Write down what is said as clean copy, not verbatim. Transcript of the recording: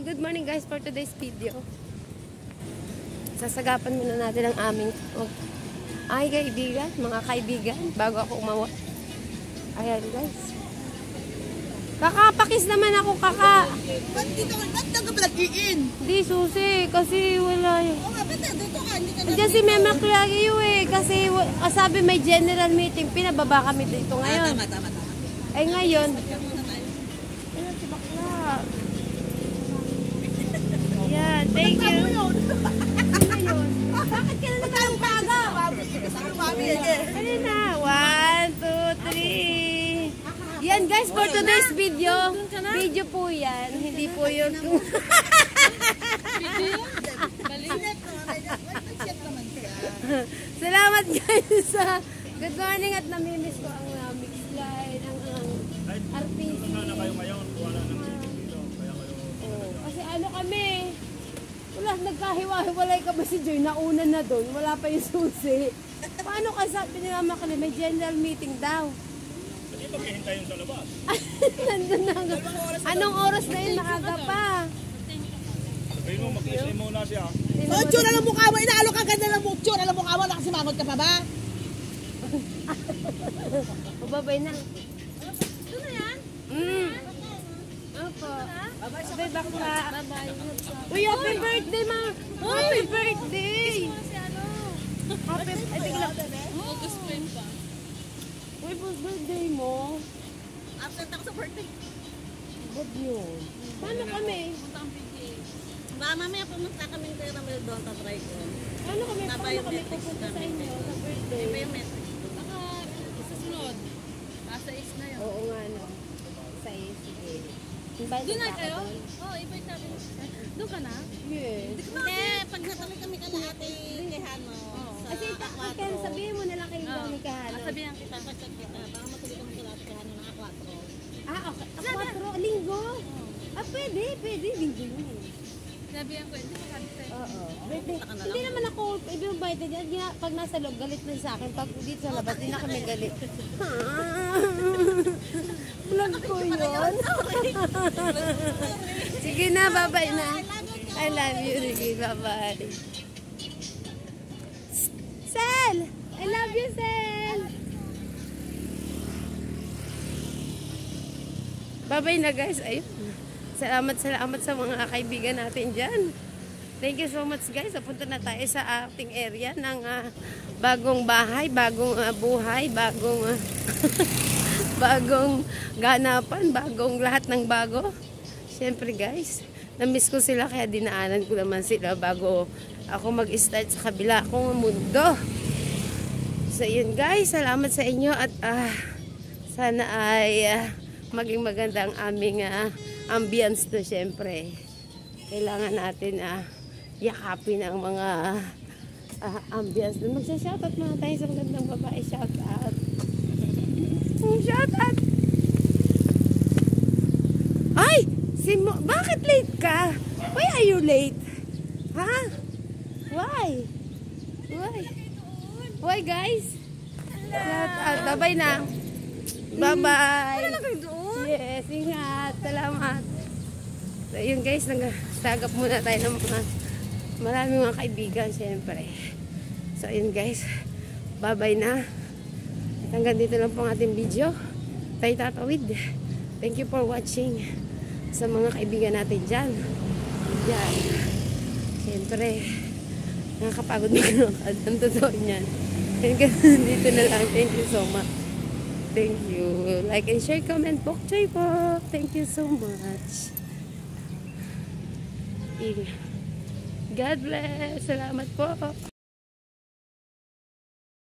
good morning guys for today's video. Sasagapan muna natin ang aming ay kaibigan, mga kaibigan, bago ako umawa. Ayan guys. Kakapakis naman ako, kaka. Ba't ka ba nag-iin? Di susi, kasi wala yun. Oo nga, ba't dito ka? Hindi ka Diyan si Mema Clario eh, kasi sabi may general meeting, pinababa kami dito ngayon. Tama. Ay ngayon. Ayan si Bakla. Ayan, thank you. Bakit ka na nagkakaga? Ano na? 1, 2, 3. Yan guys, for today's video. Video po yan. Hindi po yun. Salamat guys sa good morning at namimiss ko ang mix line, ang RPC. Kasi ano kami, wala, nagkahiwa-hiwalay ka ba si Joy? Nauna na doon, wala pa yung susi. Paano ka sabi nila makali, may general meeting daw? Hindi ba hihintay yung sa labas? Nandun na. Anong oras na yun? Maaga pa. Sabihin mo, mag-isay muna siya. Oh, tsura ng mukha mo. Inaalo ka ganda ng mukha. Tsura ng mukha mo. Nakasimangot ka pa ba? Babay na. Ito na yan? Opo. Babay bakla. Uy, happy birthday ma. Happy birthday. Happy birthday. August 5 pa. Uy, birthday mo. Absent ako sa birthday. Ba't yun? Paano kami? Mamaya pumunta kami ng Ramel doon. Tatry ko. Paano kami pupunta sa inyo sa birthday? Iba yung message. Baka sa sunod. Nasa 6 na yun. Oo nga no. Sa sige. Invite Doon na ka kayo? doon? Oo, invite natin. Doon ka na? Yes. Hindi, pag natabi kami ka na ate kay Hano. Kasi Ken, sabihin mo na lang kay Mami Kahano. Sabihan kita. Pagkat kita, baka matuloy kami kay ate kay Hano ng A4. Okay. 4 linggo. Pwede. Linggo yun. Sabihan ko, hindi ko sabi sa'yo. Oo. Birthday. Hindi naman ako i-invite niya. Pag nasa loob, galit na sa akin. Pag dito sa labas, hindi na kami galit. Vlog ko yun. Sige na, bye-bye na. I love you, Ricky. Bye-bye. Sel! I love you, Sel! Bye-bye na, guys. Ayun. Salamat sa mga kaibigan natin dyan. Thank you so much guys. Napunta na tayo sa ating area ng bagong bahay, bagong buhay, bagong ganapan, bagong lahat ng bago. Siyempre guys, na-miss ko sila kaya dinaanan ko naman sila bago ako mag-start sa kabila kong mundo. So yun guys, salamat sa inyo at sana ay maging maganda ang aming ambience to syempre. Kailangan natin yakapin ang mga ambience doon. Magsa-shoutout mga tayo sa magandang babae. Shoutout. Shoutout. Ay! Bakit late ka? Why are you late? Ha? Why? Why guys? Shoutout. Bye-bye na. Bye-bye. Wala lang kayo doon. Yes, ingat. Salamat. So, yun guys, nagsagap muna tayo ng maraming mga kaibigan, syempre. So, yun guys. Bye-bye na. At hanggang dito lang po ang ating video. Tayo tatawid. Thank you for watching sa mga kaibigan natin dyan. Yan. Syempre, nakakapagod na ang totoo niyan. Dito na lang. Thank you so much. Thank you. Like and share, comment, book, choy po. Thank you so much. God bless. Salamat po.